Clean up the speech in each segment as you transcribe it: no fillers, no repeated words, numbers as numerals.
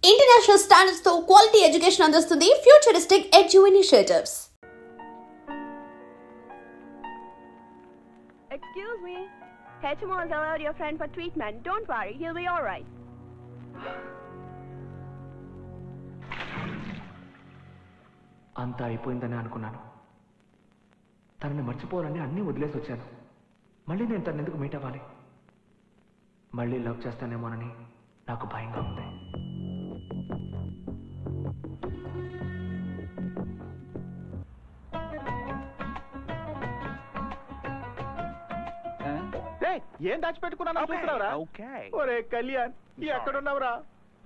International standards తో quality education అందిస్తుంది futuristic edu initiatives. Excuse me. HMO has allowed your friend for treatment. Don't worry, he'll be all right. అంతా అయిపోయిందని అనుకున్నాను. తనని మర్చిపోవాలని అన్నీ వదిలేసి వచ్చాను. మళ్ళీ నేను తను ఎందుకు మీట్ అవ్వాలి? మళ్ళీ లవ్ చేస్తానేమోనని నాకు భయంగా ఉంది. ఏం దాచిపెట్టుకున్నా చూస్తున్నావురా? ఒరే కళ్యాణ్, ఎక్కడున్నావురా?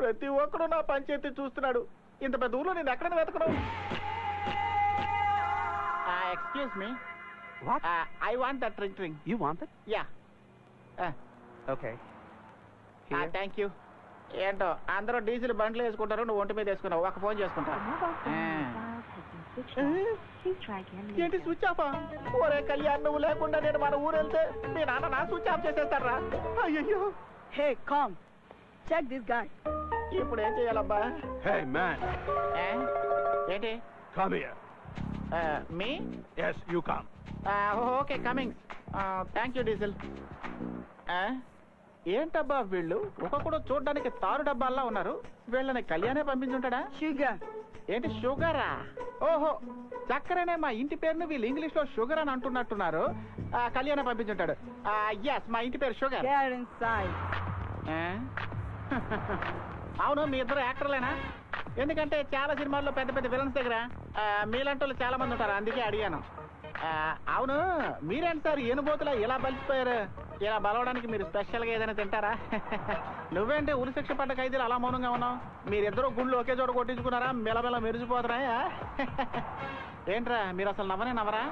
ప్రతి ఒక్కడు నా పంచాయతీ చూస్తున్నాడు. ఇంత పెద్ద ఊర్లో నేను ఎక్కడ వెతకను? Excuse me, I want that drink. You want it? Yeah. Okay. Thank you. ఏంటో అందరూ డీజిల్ బండ్లు వేసుకుంటారు, నువ్వు ఒంటి మీద వేసుకున్నావు. ఒక ఫోన్ చేసుకుంటా. ఏంటి స్విచ్ ఆఫా? ఒరే కళ్యాణ్, నువ్వు లేకుండా నేను మన ఊరు వెళ్తే మీ నాన్న నా స్విచ్ ఆఫ్ చేసేస్తారా? అయ్యో. Hey, come. Check this guy. ఇప్పుడు ఏం చేయాలబ్బా? Hey, man. ఏంటి? Come here. Me? Yes, you come. Okay, coming. Thank you diesel. ఏంటబ్బా వీళ్ళు ఒక్కొక్కడు చూడడానికి తారు డబ్బాల్లా ఉన్నారు. వీళ్ళని కళ్యాణే పంపించుంటాడా? Sugar. ఏంటి షుగరా? ఓహో, చక్కరనే మా ఇంటి పేరును వీళ్ళు ఇంగ్లీష్ లో షుగర్ అని అంటున్నట్టున్నారు. కళ్యాణే పంపించుంటాడు. ఎస్, మా ఇంటి పేరు షుగర్. Get inside. అవును, మీ ఇద్దరు యాక్టర్లేనా? ఎందుకంటే చాలా సినిమాల్లో పెద్ద పెద్ద విలన్స్ దగ్గర మీలాంటి వాళ్ళు చాలా మంది ఉంటారు, అందుకే అడిగాను. అవును, మీరేంటి సార్ ఏనుబోతులా ఇలా బలిసిపోయారు? ఇలా బలవడానికి మీరు స్పెషల్గా ఏదైనా తింటారా? నువ్వేంటి ఉరిశిక్ష పడ్డ ఖైదీలు అలా మౌనంగా ఉన్నావు? మీరిద్దరూ గుళ్ళు ఒకే చోట కొట్టించుకున్నారా? మెలమెల మెరిసిపోతున్నాయా? ఏంట్రా మీరు అసలు నవ్వరా?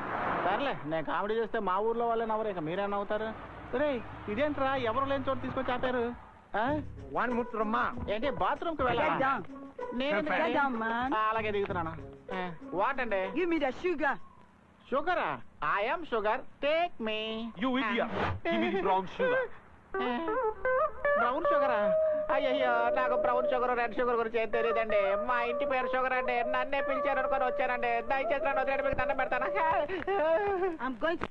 సర్లే, నేను కామెడీ చేస్తే మా ఊర్లో వాళ్ళే నవ్వరు, ఇక మీరే నవ్వుతారు. రే, ఇదేంట్రా ఎవరు లేని చోట తీసుకొచ్చి ఆపారు? ఏంటి బాత్రూమ్ కి వెళ్ళా? అలాగే దిగుతున్నాను. వాట్ అండి? Give me the sugar. షుగరా? I am sugar, take me. You idiot. Give me the brown sugar. Brown షుగరా? అయ్యయ్యో, నాకు బ్రౌన్ షుగర్ రెడ్ షుగర్ గురించి ఏం తెలియదండి. మా ఇంటి పేరు షుగర్ అండి. నన్నే పిలిచారు అనుకొని వచ్చానండి. దయచేసి నన్ను వదిలేండి, మీకు దండం పెడతాను. I'm going to...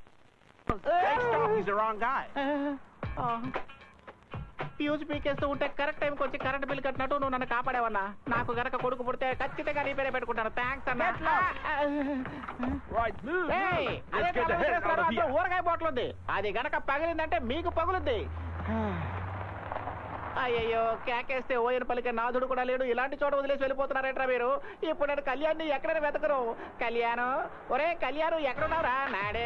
Hey, stop. He's the wrong guy. Fuse పీకేస్తూ ఉంటే కరెక్ట్ టైంకి వచ్చి కరెంట్ బిల్ కట్టినట్టు నువ్వు నన్ను కాపాడేవన్నా. నాకు గనక కొడుకు పుడితే ఖచ్చితంగా నీ పేరే పెట్టుకుంటాను. థ్యాంక్స్ అన్న. Right, move. Let's get the head out of here. ఊరగాయ బాటిల్ ఉంది, అది గనక పగిలిందంటే మీకు పగులుద్ది. అయ్యయ్యో, కేకేస్తే ఓయన పలికే నాథుడు కూడా లేడు. ఇలాంటి చోట వదిలేసి వెళ్ళిపోతున్నారేట్రా మీరు? ఇప్పుడు నేను కళ్యాణ్ని ఎక్కడైనా వెతకరు. కళ్యాణం, ఒరే కళ్యాణం ఎక్కడున్నావురా? నాడే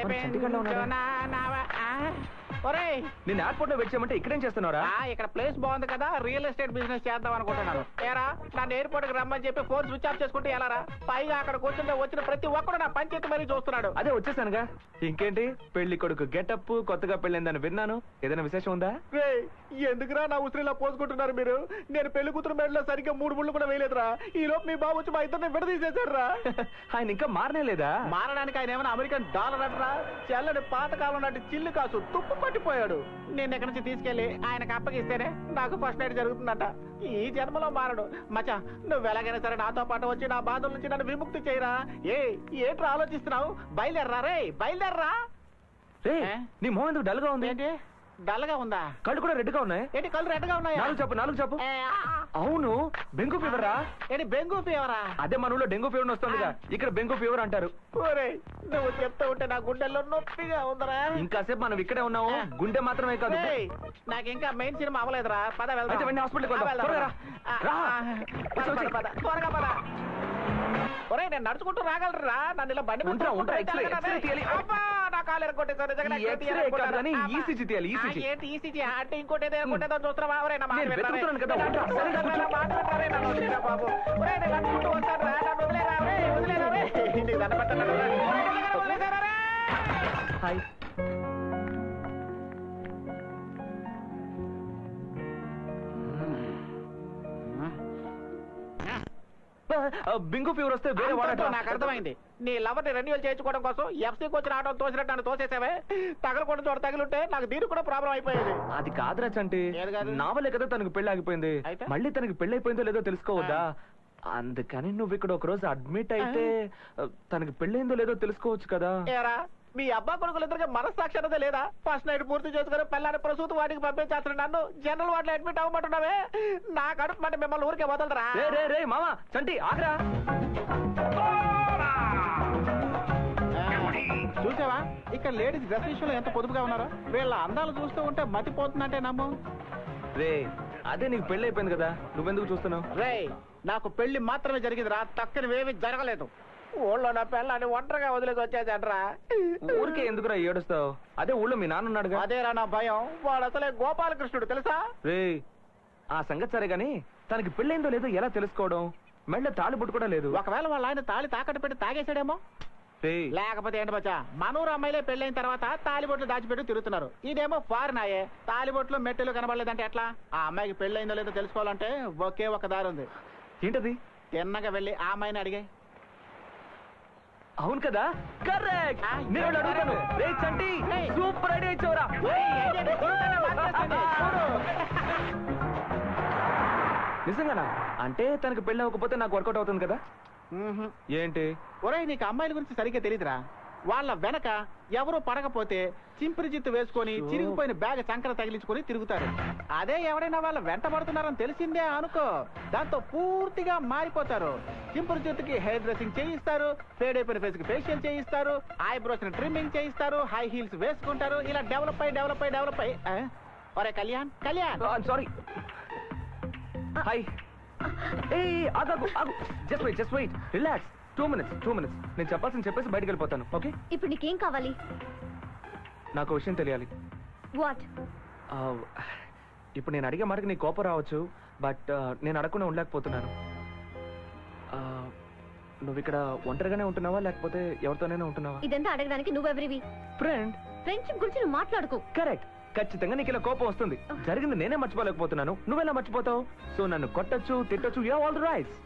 ఒరే, నేను ఎయిర్పోర్ట్ లో వెయిట్ చేయమంటే ఇక్కడేం చేస్తున్నారా? ఇక్కడ ప్లేస్ బాగుంది కదా, రియల్ ఎస్టేట్ బిజినెస్ చేద్దాం అనుకుంటున్నాను. ఏరా, నన్ను ఎయిర్పోర్ట్ కి రమ్మని చెప్పి ఫోన్ స్విచ్ ఆఫ్ చేసుకుంటే ఎలారా? పైగా అక్కడ కూర్చుంటే వచ్చిన ప్రతి ఒక్కడు నా పంచాయతీ మరీ చూస్తున్నాడు. అదే వచ్చేసానుగా. ఇంకేంటి, పెళ్లి కొడుకు గెటప్ కొత్తగా పెళ్ళిందని విన్నాను. ఏదైనా విశేషం ఉందా? ఎందుకురా నా ఉసిరిలా పోసుకుంటున్నారు మీరు? నేను పెళ్లి కూతురు మెడలో సరిగ్గా 3 ముళ్ళు కూడా వేయలేదురా. ఈ లోపు మీ బాబు వచ్చి మా ఇద్దరిని విడదీసేశారా? ఆయన ఇంకా మారనే లేదా? మారడానికి ఆయన ఏమైనా అమెరికన్ డాలర్ అంటరా? చెల్లని పాతకాలం నాటి చిల్లు కాసు తుప్పు పట్టిపోయాడు. నేను ఎక్కడి నుంచి తీసుకెళ్లి ఆయనకు అప్పగిస్తేనే నాకు ఫస్ట్ నైట్ జరుగుతుందట. ఈ జన్మలో మారడు. మచా, నువ్వు ఎలాగైనా సరే నాతో పాటు వచ్చి నా బాధల నుంచి నన్ను విముక్తి చేయరా. ఏంట్రా ఆలోచిస్తున్నావు? బయలుదేర్రా రే, బయలుదేర్రా. నీ మొహం ఎందుకు డల్ గా ఉంది? ఏంటి డల్గా ఉందా? కళ్ళు కూడా రెడ్ గా ఉన్నాయి. ఏంటి కళ్ళు రెడ్ గా ఉన్నాయా? నాలుగు చెప్పు. అవును, బెంగు ఫీవర్ రా. ఏంటి బెంగు ఫీవరా? అదే మన ఊళ్ళో డెంగు ఫీవర్ వస్తుందిగా, ఇక్కడ బెంగు ఫీవర్ అంటారు. నువ్వు చెప్తా ఉంటే నా గుండెల్లో నొప్పిగా ఉందరా. ఇంకాసేపు మనం ఇక్కడే ఉన్నాము. గుండె మాత్రమే కాదు, నాకు ఇంకా మెయిన్ సినిమా అవ్వలేదురా. పద వెళ్దాం. హాస్పిటల్ త్వరగా పద. ఒరే, నేను నడుచుకుంటూ రాగలరా? నన్ను ఇలా బండి నా కాలు ఎరగొట్టేసారు. ఈసీజీ తీయాలి. ఏంటి ఈసీజీ అంటే? ఇంకోటి ఏదో చూస్తున్నావా? బాబు, నేను నడుచుకుంటూ వస్తాను రా. నన్ను వదిలేరా? ఇంటికి దండ పెట్టాను. హాయ్. బింగు ఫీవర్ వస్తే వేరే వాడట. నాకు అర్థమైంది. నీ లవర్ ని రెన్యువల్ చేయించుకోవడం కోసం ఎఫ్సీకి వచ్చిన ఆటో తోసినట్టు నన్ను తోసేసావే. తగలకుండా చోట తగిలింటే నాకు దీనికి కూడా ప్రాబ్లం అయిపోయేది. అది కాదురా చంటి, నా వల్లే కదా తనకు పెళ్లి ఆగిపోయింది. మళ్ళీ తనకి పెళ్లి అయిపోయిందో లేదో తెలుసుకోవద్దా? అందుకని నువ్వు ఇక్కడ ఒక రోజు అడ్మిట్ అయితే తనకి పెళ్ళైందో లేదో తెలుసుకోవచ్చు కదా. మీ అబ్బా కొడుకులిద్దరికి మనస్సాక్షి అన్నదే లేదా? ఫస్ట్ నైట్ పూర్తి చేసుకుని పిల్లని ప్రసూతి వాటికి పంపించేస్తాను. నన్ను జనరల్ వాటిలో అడ్మిట్ అవ్వమంటున్నావే. నా కడుపు మాట మిమ్మల్ని ఊరికే వదలరా. రే మామ చంటి ఆగ్రా. చూసావా ఇక్కడ లేడీస్ డ్రెస్ విషయంలో ఎంత పొదుపుగా ఉన్నారో. వీళ్ళ అందాలు చూస్తూ ఉంటే మతిపోతుందంటే నమ్ము. రే అదే నీకు పెళ్లి అయిపోయింది కదా, నువ్వెందుకు చూస్తున్నావు? రే నాకు పెళ్లి మాత్రమే జరిగిందిరా, తక్కనివేమీ జరగలేదు. ఊళ్ళో నా పిల్లని ఒంటరిగా వదిలేసి వచ్చేసంట్రా. ఊరికే ఎందుకురా ఏడుస్తావు? అదే ఊళ్ళో మీ నాన్న ఉన్నాడుగా. అదేరా నా భయం. వాడు అసలే గోపాలకృష్ణుడు తెలుసా? రే ఆ సంగతి సరే గాని తనకి పెళ్ళైందో లేదో ఎలా తెలుసుకోవడం? మెళ్ళ తాళిబొట్టు కూడా లేదు. ఒకవేళ వాళ్ళ ఆయన తాళి తాకట్టు పెట్టి తాగేసాడేమో. లేకపోతే ఏంటి బచ్చా, మనూరు అమ్మాయిలే పెళ్ళైన తర్వాత తాలిబొట్లు దాచిపెట్టి తిరుగుతున్నారు. ఇదేమో ఫారిన్ అయ్యే తాలిబొట్లు మెట్టెలు కనబడలేదంటే ఎట్లా? ఆ అమ్మాయికి పెళ్ళైందో లేదో తెలుసుకోవాలంటే ఒకే ఒక దారి ఉంది. ఏంటది? తిన్నగా వెళ్ళి ఆ అమ్మాయిని అడిగే. అవును కదా, కరెక్ట్. నేను అడుగుతాను. రే చంటి సూపర్ ఐడియా ఇచ్చావురా. నిజంగానా? అంటే తనకు పెళ్ళి అవ్వకపోతే నాకు వర్కౌట్ అవుతుంది కదా? ఏంటి? ఒరేయ్ నీకు అమ్మాయిల గురించి సరిగ్గా తెలీదురా. వాళ్ళ వెనక ఎవరు పడకపోతే చింపిరి జిత్తు వేసుకొని చిరిగిపోయిన బ్యాగ్ చంకర తగిలించుకొని తిరుగుతారు. అదే ఎవరైనా వాళ్ళ వెంట పడుతున్నారని తెలిసిందే అనుకో, దాంతో పూర్తిగా మారిపోతారు. చింపిరి జిత్తుకి హెయిర్ డ్రెస్సింగ్ చేయిస్తారు, ఫేడ్ అయిపోయిన ఫేస్ కి ఫేషియల్ చేయిస్తారు, ఐబ్రోస్ ని ట్రిమ్మింగ్ చేయిస్తారు, హై హీల్స్ వేసుకుంటారు. ఇలా డెవలప్ అయి ఒరే కళ్యాణ్ సారీ. హాయ్. ఆగు. Just wait. రిలాక్స్. 2 minutes. నేను చెప్పాల్సింది చెప్పేసి బయటకు వెళ్ళిపోతాను. ఓకే? ఇప్పుడు నీకేం కావాలి? నాకు విషయం తెలియాలి. వాట్? ఇప్పుడు నేను అడిగే మాటకి నీ కోపం రావచ్చు, బట్ నేను అడగకుండా ఉండలేకపోతున్నాను. నువ్వు ఇక్కడ ఒంటరిగానే ఉంటున్నావా లేకపోతే ఎవరితోనైనా ఉంటున్నావా? ఇదంతా అడగడానికి నువ్వెవరివి? ఫ్రెండ్. ఫ్రెండ్షిప్ గురించి నువ్వు మాట్లాడుకో. కరెక్ట్. ఖచ్చితంగా నీకు ఇలా కోపం వస్తుంది. జరిగింది నేనే మర్చిపోలేకపోతున్నాను, నువ్వెలా మర్చిపోతావు? సో నన్ను కొట్టచ్చు, తిట్టచ్చు, you have all the rights.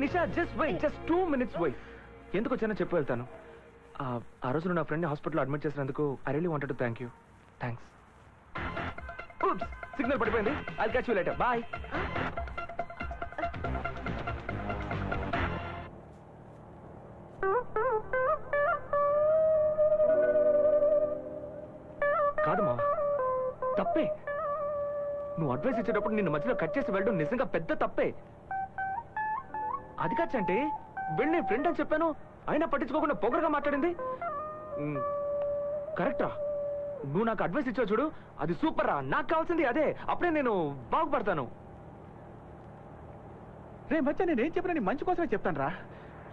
Nisha just wait, just 2 minutes wait. ఎందుకు వచ్చానో చెప్పి వెళ్తాను. ఆ రోజు నువ్వు నా ఫ్రెండ్ హాస్పిటల్లో అడ్మిట్ చేసినందుకు I really wanted to thank you. Thanks. Signal పడిపోయింది. I'll catch you later. Bye. కాదు మా తప్పే. నువ్వు అడ్వైస్ ఇచ్చేటప్పుడు నిన్ను మధ్యలో కట్ చేసి వెళ్ళడం నిజంగా పెద్ద తప్పే. అది కాచంటే వెళ్ళి ఫ్రెండ్ అని చెప్పాను, అయినా పట్టించుకోకుండా పొగరుగా మాట్లాడింది. కరెక్ట్ రా, నువ్వు నాకు అడ్వైస్ ఇచ్చావు చూడు, అది సూపర్ రా. నాకు కావాల్సింది అదే. అప్పుడే నేను బాగుపడతాను. రే మధ్య నేనేం చెప్పినా నీ మంచి కోసమే చెప్తాను రా.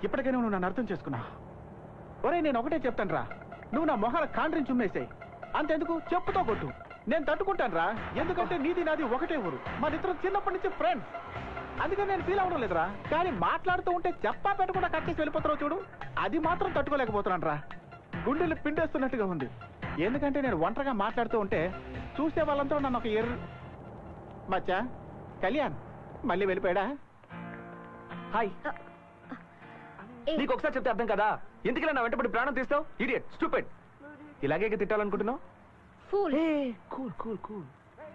ఇప్పటికైనా నువ్వు నన్ను అర్థం చేసుకున్నా. ఒరే నేను ఒకటే చెప్తాను రా, నువ్వు నా మొహాల కాండ్రిని చుమ్మేసాయి. అంతెందుకు చెప్పుతో కొట్టు, నేను తట్టుకుంటాను రా. ఎందుకంటే నీది నాది ఒకటే ఊరు, మన ఇద్దరు చిన్నప్పటి నుంచి ఫ్రెండ్స్. అందుకని నేను ఫీల్ అవ్వడం లేదురా. కానీ మాట్లాడుతూ ఉంటే చెప్పా పెట్టకుండా కట్ చేసి వెళ్ళిపోతున్నావు చూడు, అది మాత్రం తట్టుకోలేకపోతున్నాను రా. గుండెలు పిండేస్తున్నట్టుగా ఉంది. ఎందుకంటే నేను ఒంటరిగా మాట్లాడుతూ ఉంటే చూసే వాళ్ళంతా నన్ను ఒక మచ్చా కళ్యాణ్ మళ్ళీ వెళ్ళిపోయాడా? హాయ్. నీకు ఒకసారి చెప్తే అర్థం కదా, ఎందుకలా నా వెంటబడి ప్రాణం తీస్తావు? Idiot, stupid. ఇలాగే తిట్టాలనుకుంటున్నావు? కూల్.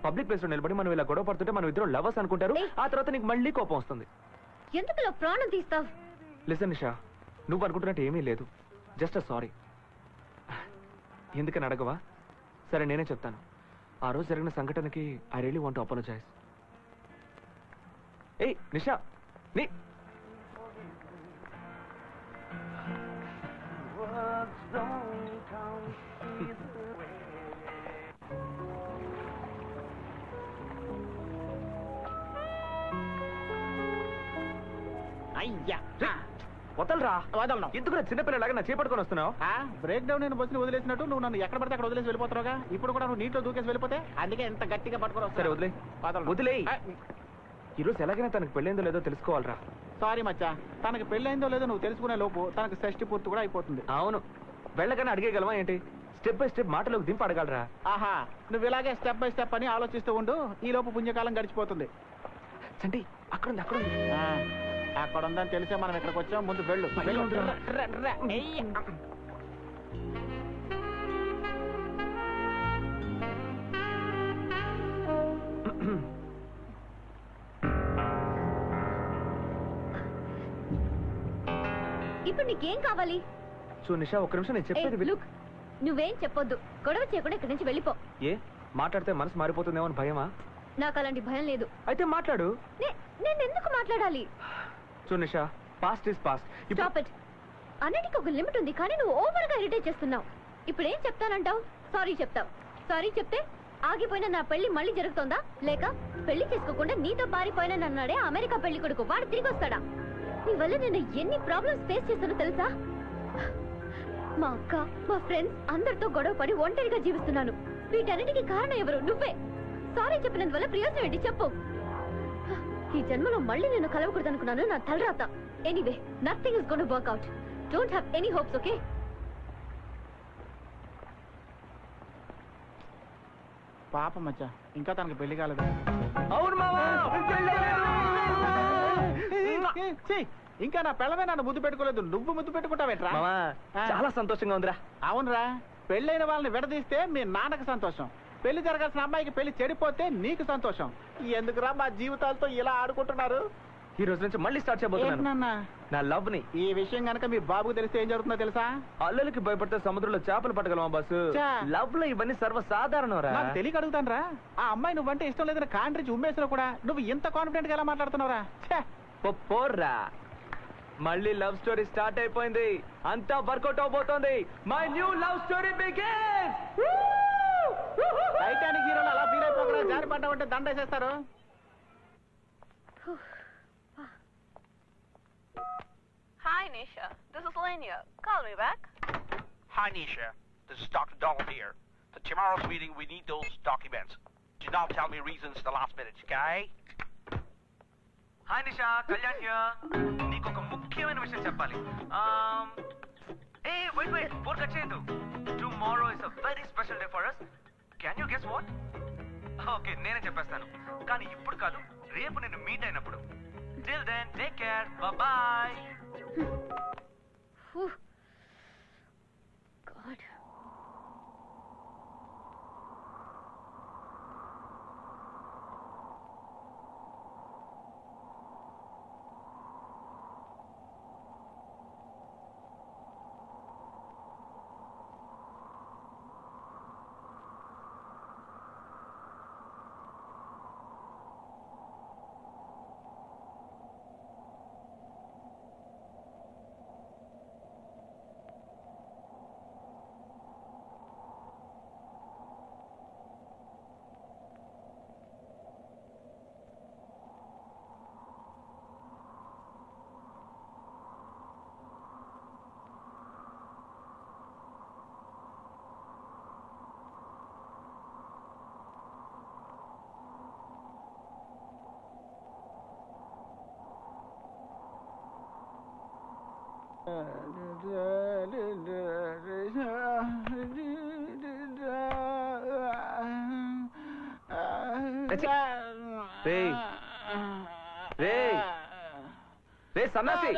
పబ్లిక్ ప్లేస్ లో నిలబడి మనం ఇలా గొడవ పడుతుంటే మనం ఇద్దరు లవర్స్ అనుకుంటారు. ఆ తర్వాత నీకు మళ్ళీ కోపం వస్తుంది. ఎందుకు ప్రాణం తీస్తావు? లిసన్ నిషా, నువ్వు అనుకుంటున్నట్టు ఏమీ లేదు. Just sorry. ఎందుకని అడగవా? సరే నేనే చెప్తాను. ఆ రోజు జరిగిన సంఘటనకి I really want to apologise. ఏయ్ నిషా, నీ అయ్యా వదలరా. వదలను. ఎందుకు చిన్నపిల్లలాగా నా చేపట్టుకొని వస్తున్నావు? బ్రేక్ డౌన్ నేను బస్సుని వదిలేసినట్టు నువ్వు నన్ను ఎక్కడ పడితే అక్కడ వదిలేసి వెళ్ళిపోతావుగా. ఇప్పుడు కూడా నువ్వు నీటిలో దూకేసి వెళ్ళిపోతే అందుకే ఎంత గట్టిగా పట్టుకొని. సరే వదిలే. ఈరోజు ఎలాగైనా తనకు పెళ్ళైందో లేదో తెలుసుకోవాలరా. సారీ మచ్చా, తనకి పెళ్ళైందో లేదో నువ్వు తెలుసుకునే లోపు తనకు షష్టి పూర్తి కూడా అయిపోతుంది. అవును, వెళ్ళగానే అడిగేయగలవా ఏంటి? స్టెప్ బై స్టెప్ మాటలోకి దింపి అడగలరా. ఆహా, నువ్వు ఇలాగే స్టెప్ బై స్టెప్ అని ఆలోచిస్తూ ఉండు. ఈ లోపు పుణ్యకాలం గడిచిపోతుంది. చంటి అక్కడ ఉంది. అక్కడ ఉందని తెలిసే మనం ఇక్కడికి వచ్చాం. ముందు వెళ్ళు. ఇప్పుడు నీకేం కావాలి? నిషా ఒక్క నిమిషం నేను చెప్పేది లుక్, నువ్వేం చెప్పొద్దు. గొడవ చేయకుండా ఇక్కడి నుంచి వెళ్ళిపో. ఏ మాట్లాడితే మనసు మారిపోతుందేమో అని భయమా? నాకు అలాంటి భయం లేదు. అయితే మాట్లాడు. నేను ఎందుకు మాట్లాడాలి? Nisha, past is past. Stop it. అన్నిటికీ ఒక లిమిట్ ఉంది, కానీ నువ్వు ఓవర్ గా ఇరిటేట్ చేస్తున్నావు. ఇప్పుడు ఏం చెప్తానంటావు? సారీ చెప్తావు. సారీ చెప్తే ఆగిపోయిన నా పెళ్లి మళ్ళీ జరుగుతుందా? లేక పెళ్లి చేసుకోకుండా నీతో పారిపోయిన నన్నాడే అమెరికా పెళ్లి కొడుకు వాడు తిరిగి వస్తాడా? నీ వల్ల నేను ఎన్ని ప్రాబ్లమ్స్ ఫేస్ చేస్తానో తెలుసా? మా అక్క, మా ఫ్రెండ్స్ అందరితో గొడవ పడి ఒంటరిగా జీవిస్తున్నాను. వీటన్నిటికీ కారణం ఎవరు? నువ్వే. సారీ చెప్పినందువల్ల ప్రయోజనం ఏంటి చెప్పు. ఈ జన్మలో మళ్ళీ నేను కలవకూడదనుకున్నాను, నా తలరాత. Anyway, nothing is gonna work out. Don't have any hopes, okay? పాప మచ్చా, ఇంకా తనకి పెళ్లి కాలేదు. అవును మావా, ఇంకా నా పిల్లమే నన్ను ముద్దు పెట్టుకోలేదు. నువ్వు ముద్దు పెట్టుకుంటావేట్రా? చాలా సంతోషంగా ఉందిరా. అవునరా, పెళ్ళైన వాళ్ళని విడదీస్తే మీ నాన్నకు సంతోషం, పెళ్లి జరగాల్సిన అమ్మాయికి పెళ్లి చెడిపోతే నీకు సంతోషం. ఎందుకురా మా జీవితాలతో ఇలా ఆడుకుంటున్నారు? ఈ రోజు నుంచి మళ్ళీ స్టార్ట్ చేయబోతున్నాను నా లవ్ ని. ఈ విషయం గనక మీ బాబుకు తెలిస్తే ఏం జరుగుతుందో తెలుసా? అల్లలకి భయపడితే సముద్రంలో చేపలు పట్టగలమా బస్సు? లవ్ లో ఇవన్నీ సర్వసాధారణం రా. నాకు తెలియక అడుగుతాను రా. ఆ అమ్మాయి నువ్వంటే ఇష్టం లేదని కాండ్రించి ఉమ్మేసినా కూడా నువ్వు ఇంత కాన్ఫిడెంట్ గా ఎలా మాట్లాడుతున్నావురా? పోర్రా, మళ్ళీ లవ్ స్టోరీ స్టార్ట్ అయిపోయింది. అంతా వర్కౌట్ అవబోతోంది. My new love story begins. Titanic హీరోలు అలా ఫీల్ అయిపోకరా, జారి పడ్డామంటే దండేసేస్తారు. Hi, Nisha. This is Lenya. Call me back. Hi, Nisha. This is Dr. Donald here. For tomorrow's meeting, we need those documents. Do not tell me reasons the last minute, okay? Hi Nisha, Kalyan here. నీకు ఒక ముఖ్యమైన విషయం చెప్పాలి. Wait phone cut చేయొద్దు. Tomorrow is a very special day for us. Can you guess what? Okay, నేనే చెప్పేస్తాను, కానీ ఇప్పుడు కాదు, రేపు నేను మీట్ అయినప్పుడు. Till then take care, bye. God. రే సన్నాసి,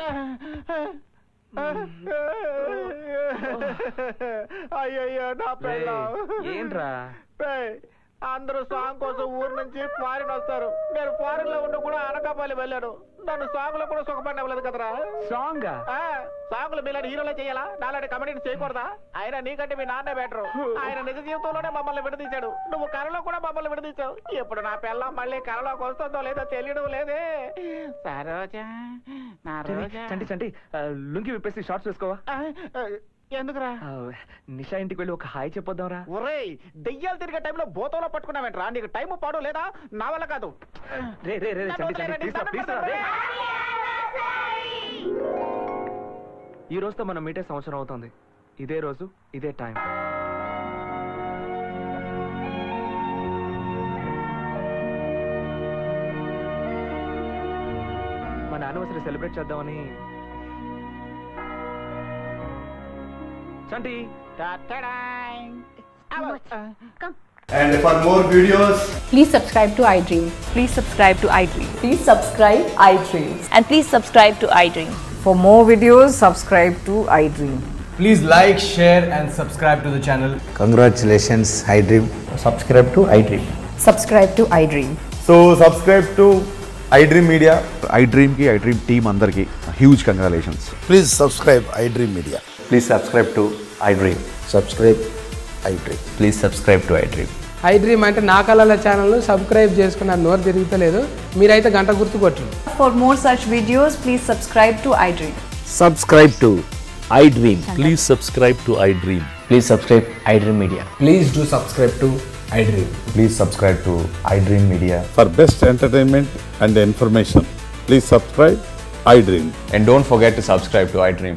అయ్యయ్యో నా పిల్ల. ఏంట్రా? అందరూ సాంగ్ కోసం ఊరు నుంచి ఫారిన్ వస్తారు. నేను ఫారిన్ లో ఉండి కూడా అనకాపల్లి వెళ్ళాను. నన్ను సాంగ్ లో కూడా సుఖపడినవ్వలేదు కదరా. సాంగ్ సాంగులు మీలాంటి హీరోలే చేయాలా? నాలాంటి కమెడీని చేయకూడదా? ఆయన నీకంటే మీ నాన్నే బెటరు. ఆయన నిజ జీవితంలోనే మమ్మల్ని విడదీశాడు. నువ్వు కళలో కూడా మమ్మల్ని విడదీశావు. ఇప్పుడు నా పిల్ల మళ్ళీ కళలోకి వస్తుందో లేదో తెలియడం లేదే. సరోజా, నా రోజా. చంటి చంటి, లుంగి విప్పేసి షార్ట్స్ వేసుకోవా? ఎందుకురా? నిషా ఇంటికి వెళ్ళి ఒక హాయ్ చెప్పొద్దాంరా. ఒరేయ్, దెయ్యాలు తిరిగే టైంలో బోతంలో పట్టుకున్నావేంట్రా? నీకు టైం పాడు లేదా? నా వల్ల కాదు. ఈ రోజుతో మనం మీటే సంవత్సరం అవుతుంది. ఇదే రోజు, ఇదే టైం. మన యానివర్సరీ సెలబ్రేట్ చేద్దామని. చంటి, Come. And for more videos, Please subscribe to iDream. Please subscribe to iDream. Please subscribe iDream. And please subscribe to iDream. For more videos, subscribe to iDream. please like, share and subscribe to the channel. Congratulations, iDream. Subscribe to iDream. Subscribe to iDream. So subscribe to iDream Media. iDream ki iDream team andarki huge congratulations. Please subscribe iDream Media. Please subscribe to iDream. Subscribe iDream. Please subscribe to iDream. iDream అంటే నా కళల channel subscribe చేసుకున్న నోరు తిరుగుతలేదు. మీరైతే గంట గుర్తు కొట్టండి. For more such videos, please subscribe to iDream. Subscribe to iDream. Please subscribe to iDream. Please subscribe iDream Media. Please do subscribe to iDream. Please subscribe to iDream Media. For best entertainment and information, please subscribe iDream. And don't forget to subscribe to iDream.